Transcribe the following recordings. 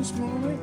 this morning.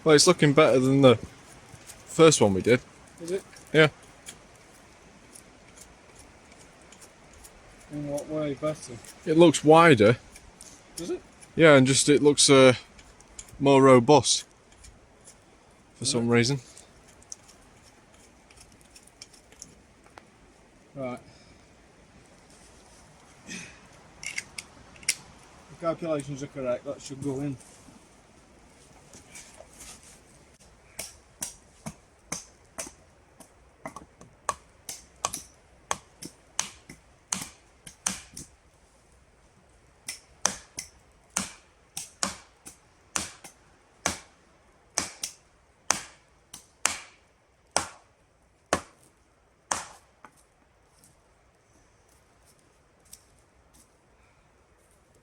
Well, it's looking better than the first one we did. Is it? Yeah. In what way better? It looks wider. Does it? Yeah, and just it looks more robust for some reason. Right. The calculations are correct, that should go in.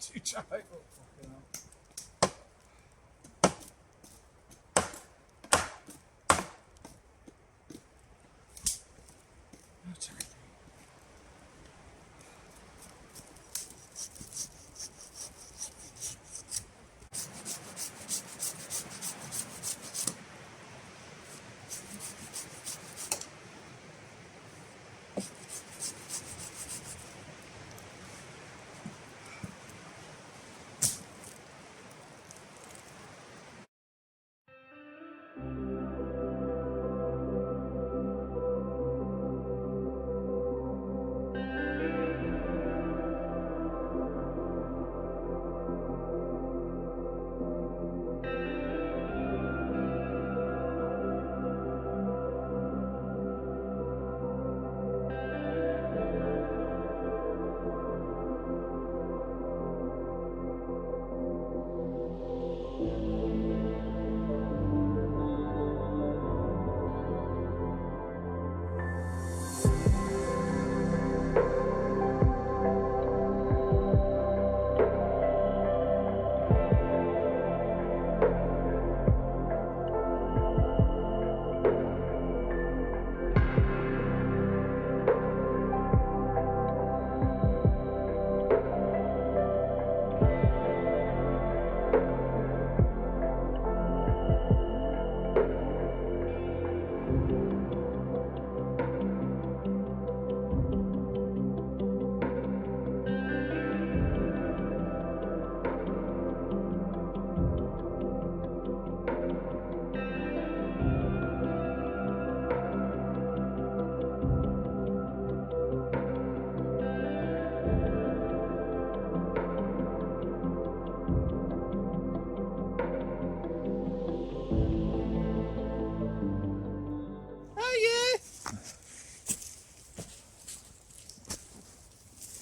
Too tight. Oh, fucking hell.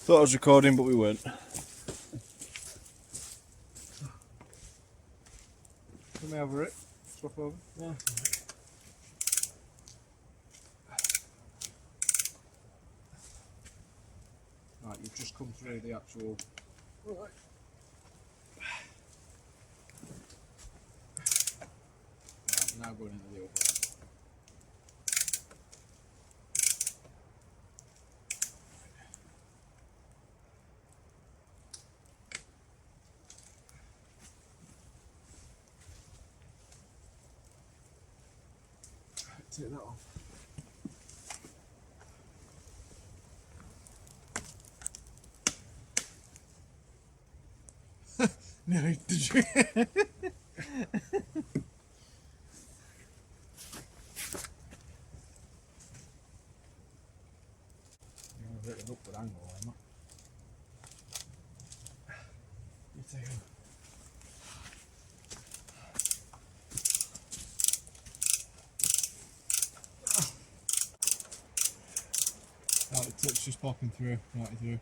Thought I was recording, but we weren't. Let me over it. Swap over. Yeah. Right, you've just come through the actual. Right. Right, now going into the overhead. Take that off. No, did you? You're a bit of an upward angle, am I? You take it. Right, the tip's just popping through, right through.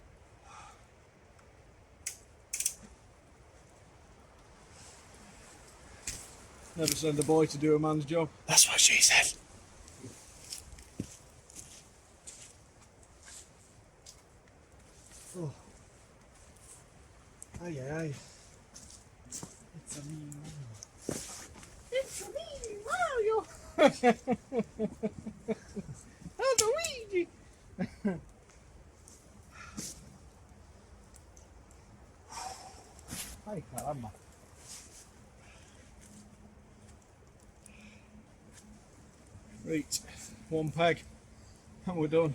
Never send a boy to do a man's job. That's what she said. Oh. Aye, aye. It's a me. It's a me, Mario. Luigi! Ay, caramba. Right, one peg and we're done.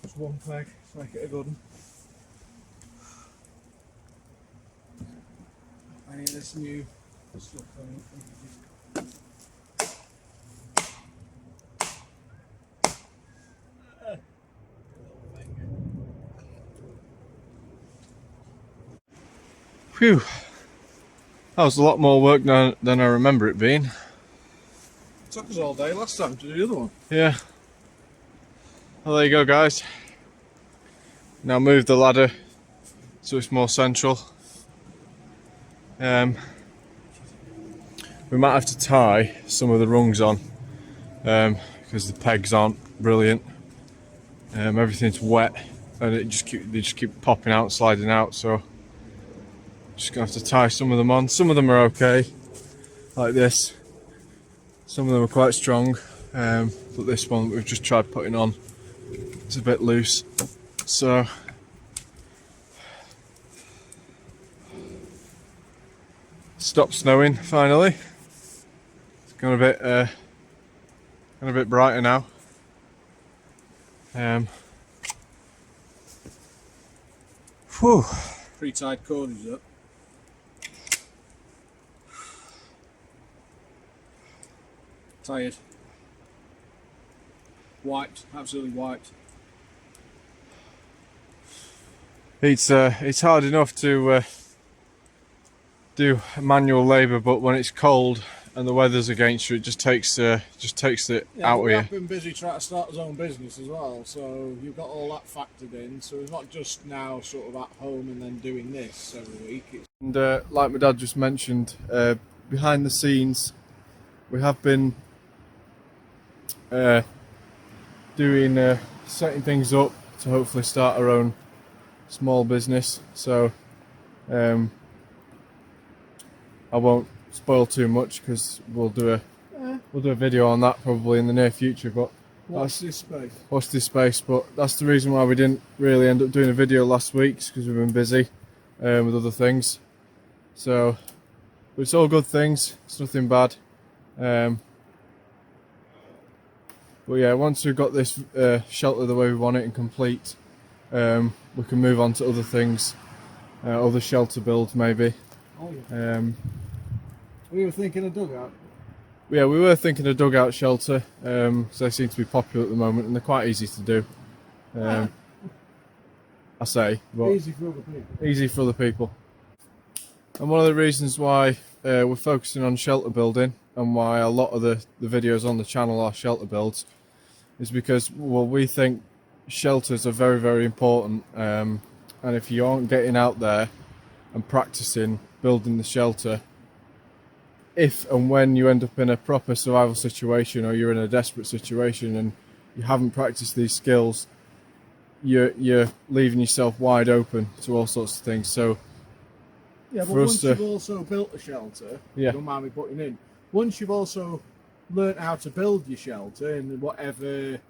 Just one peg to make it a good one. I need this new stuff on it. Phew. That was a lot more work than I remember it being. Took us all day last time to do the other one. Yeah. Well, there you go, guys. Now move the ladder so it's more central. We might have to tie some of the rungs on because the pegs aren't brilliant. Everything's wet and they just keep popping out, sliding out. So just gonna have to tie some of them on. Some of them are okay, like this. Some of them are quite strong, but this one we've just tried putting on, it's a bit loose. So stopped snowing finally. It's gone a bit brighter now. Whew. Pre-tied corners up. Tired. Wiped, absolutely wiped. It's hard enough to do manual labour, but when it's cold and the weather's against you, it just takes it out of you. We've been busy trying to start his own business as well, so you've got all that factored in. So it's not just now sort of at home and then doing this every week. And like my dad just mentioned, behind the scenes, we have been doing setting things up to hopefully start our own small business. So I won't spoil too much because we'll do a video on that probably in the near future. But Watch this space. Watch this space. But that's the reason why we didn't really end up doing a video last week, because we've been busy with other things. So but it's all good things. It's nothing bad. But yeah, once we've got this shelter the way we want it and complete, we can move on to other things, other shelter builds maybe. Oh yeah. We were thinking of dugout. Yeah, we were thinking of dugout shelter, so they seem to be popular at the moment and they're quite easy to do. I say, but Easy for other people. Easy for other people. And one of the reasons why we're focusing on shelter building and why a lot of the videos on the channel are shelter builds is because, well, we think shelters are very, very important, and if you aren't getting out there and practicing building the shelter, if and when you end up in a proper survival situation or you're in a desperate situation and you haven't practiced these skills, you're leaving yourself wide open to all sorts of things. So yeah, but once you've also built a shelter, yeah, don't mind me putting in, once you've also learnt how to build your shelter in whatever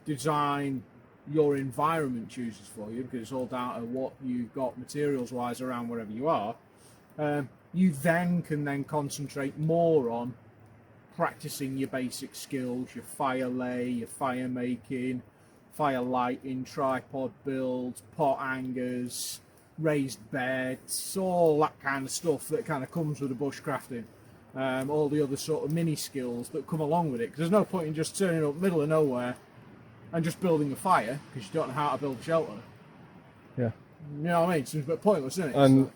design your environment chooses for you, because it's all down to what you've got materials wise around wherever you are, you then can concentrate more on practicing your basic skills, your fire lay, your fire making, fire lighting, tripod builds, pot hangers, raised beds, all that kind of stuff that kind of comes with the bushcrafting. All the other sort of mini skills that come along with it, because there's no point in just turning up middle of nowhere and just building a fire because you don't know how to build a shelter. Yeah, you know what I mean? It's a bit pointless, isn't it? And so,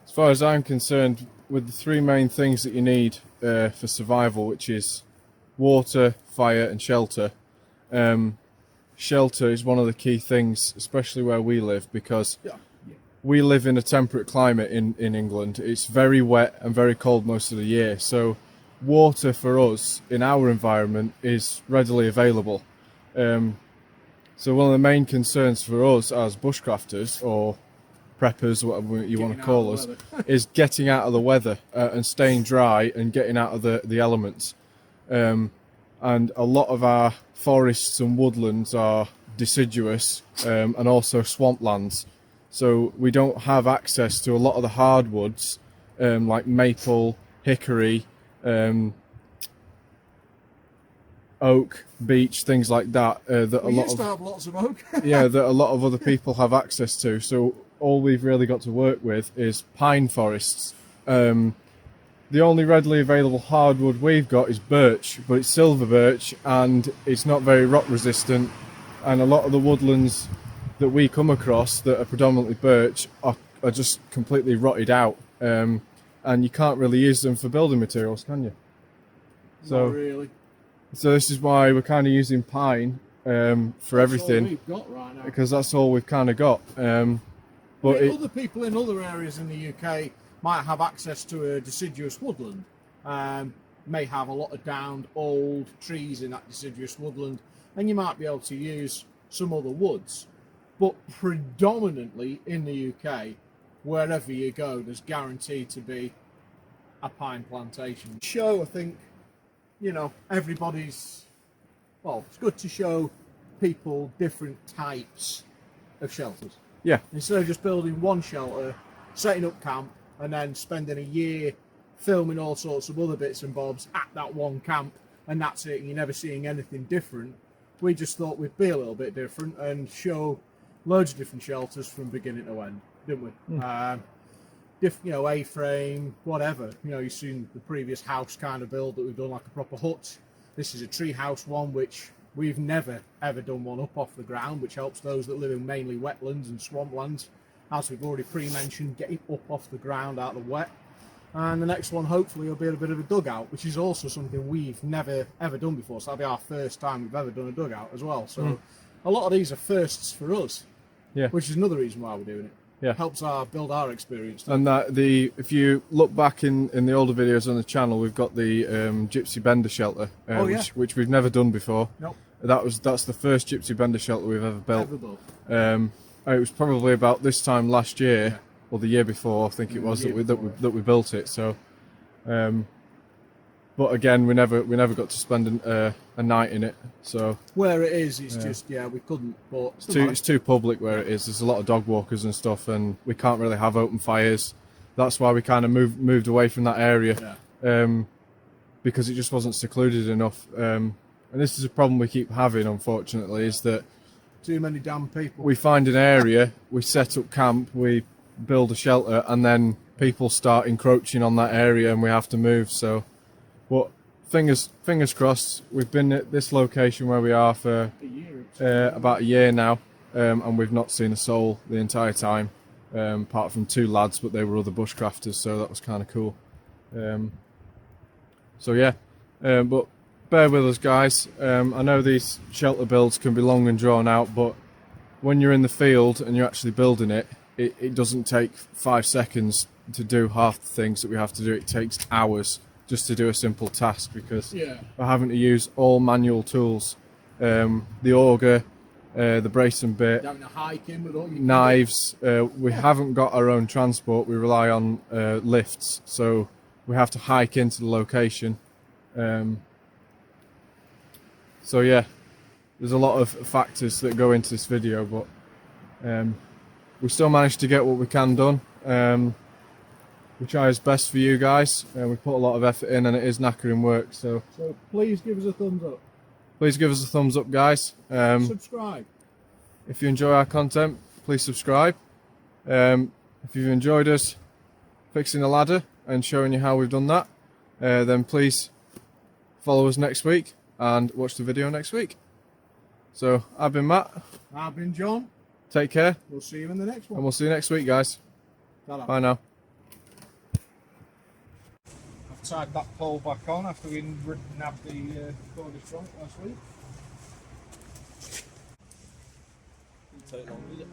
as far as I'm concerned, with the three main things that you need for survival, which is water, fire and shelter, shelter is one of the key things, especially where we live, because we live in a temperate climate in England. It's very wet and very cold most of the year, so water for us in our environment is readily available. So one of the main concerns for us as bushcrafters, or preppers, whatever you want to Getting call out us, of the weather. is getting out of the weather and staying dry and getting out of the elements. And a lot of our forests and woodlands are deciduous and also swamplands. So we don't have access to a lot of the hardwoods like maple, hickory, oak, beech, things like that. That We used to have lots of oak. yeah, that a lot of other people have access to. So all we've really got to work with is pine forests. The only readily available hardwood we've got is birch, but it's silver birch and it's not very rot resistant. And a lot of the woodlands that we come across that are predominantly birch are just completely rotted out. And you can't really use them for building materials, can you? Not really. So this is why we're kind of using pine for everything. That's all we've got right now. Because that's all we've kind of got. But Other people in other areas in the UK might have access to a deciduous woodland, may have a lot of downed old trees in that deciduous woodland, and you might be able to use some other woods. But predominantly in the UK, wherever you go, there's guaranteed to be a pine plantation. I think, you know, everybody's, well, it's good to show people different types of shelters. yeah, Instead of just building one shelter, setting up camp, and then spending a year filming all sorts of other bits and bobs at that one camp, and that's it, and you're never seeing anything different, we just thought we'd be a little bit different and show loads of different shelters from beginning to end, didn't we? You know, A-frame, whatever. You know, you've seen the previous house kind of build that we've done like a proper hut. This is a treehouse one, which we've never ever done one up off the ground, which helps those that live in mainly wetlands and swamplands, as we've already pre-mentioned, getting up off the ground out of the wet. And the next one hopefully will be a bit of a dugout, which is also something we've never ever done before, so that'll be our first time we've ever done a dugout as well. So a lot of these are firsts for us, yeah, which is another reason why we're doing it. yeah. Helps build our experience. And if you look back in the older videos on the channel, we've got the gypsy bender shelter, which we've never done before. Nope. That's the first gypsy bender shelter we've ever built. It was probably about this time last year, or the year before, I think it was, that we built it. So, but again, we never got to spend a night in it. So where it is, it's just we couldn't. But it's too public where it is. There's a lot of dog walkers and stuff, and we can't really have open fires. That's why we kind of moved away from that area, because it just wasn't secluded enough. And this is a problem we keep having, unfortunately, is that too many damn people. We find an area, we set up camp, we build a shelter, and then people start encroaching on that area, and we have to move. So, but fingers crossed. We've been at this location where we are for about a year now, and we've not seen a soul the entire time, apart from two lads, but they were other bushcrafters, so that was kind of cool. So yeah, but bear with us, guys. I know these shelter builds can be long and drawn out, but when you're in the field and you're actually building it, it doesn't take 5 seconds to do half the things that we have to do. It takes hours just to do a simple task, because we're having to use all manual tools. The auger, the brace and bit, knives. We haven't got our own transport. We rely on lifts, so we have to hike into the location. So yeah, there's a lot of factors that go into this video, but we still managed to get what we can done. We try as best for you guys. We put a lot of effort in, and it is knackering work. So please give us a thumbs up. Please give us a thumbs up, guys. Subscribe. If you enjoy our content, please subscribe. If you've enjoyed us fixing the ladder and showing you how we've done that, then please follow us next week and watch the video next week. So I've been Matt. I've been John. Take care. We'll see you in the next one. And we'll see you next week, guys. Ta-da. Bye now. I've tied that pole back on after we nabbed the cordage trunk last week. Didn't take long, did it?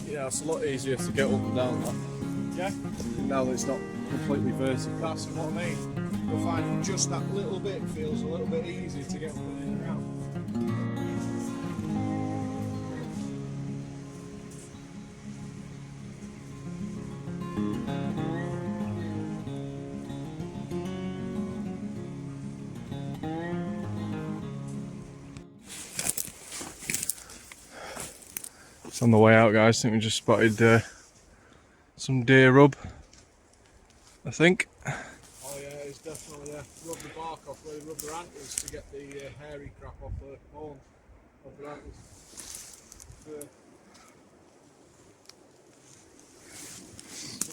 Yeah, it's a lot easier to get up and down that. Yeah? Now that it's not completely vertical. That's what I mean. You'll find just that little bit feels a little bit easier to get up and around. On the way out, guys, I think we just spotted some deer rub, I think. Oh yeah, it's definitely rub the bark off where they rub their antlers to get the hairy crap off the horn of their antlers.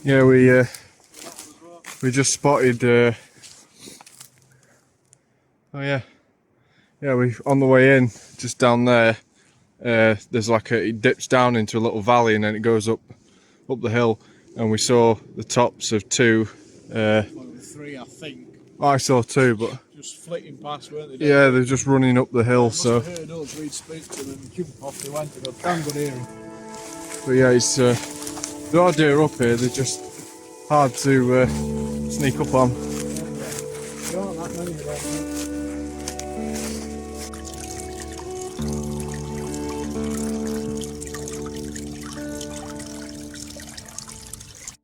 Yeah, we just spotted. Oh yeah, we on the way in, just down there. There's like it dips down into a little valley and then it goes up the hill, and we saw the tops of two. Three, I think. I saw two, but just flitting past, weren't they? Yeah, they're just running up the hill. They So must have heard us. We'd speak to them and jump off. They went to go. Damn good hearing. But yeah, it's there are deer up here. They're just hard to sneak up on.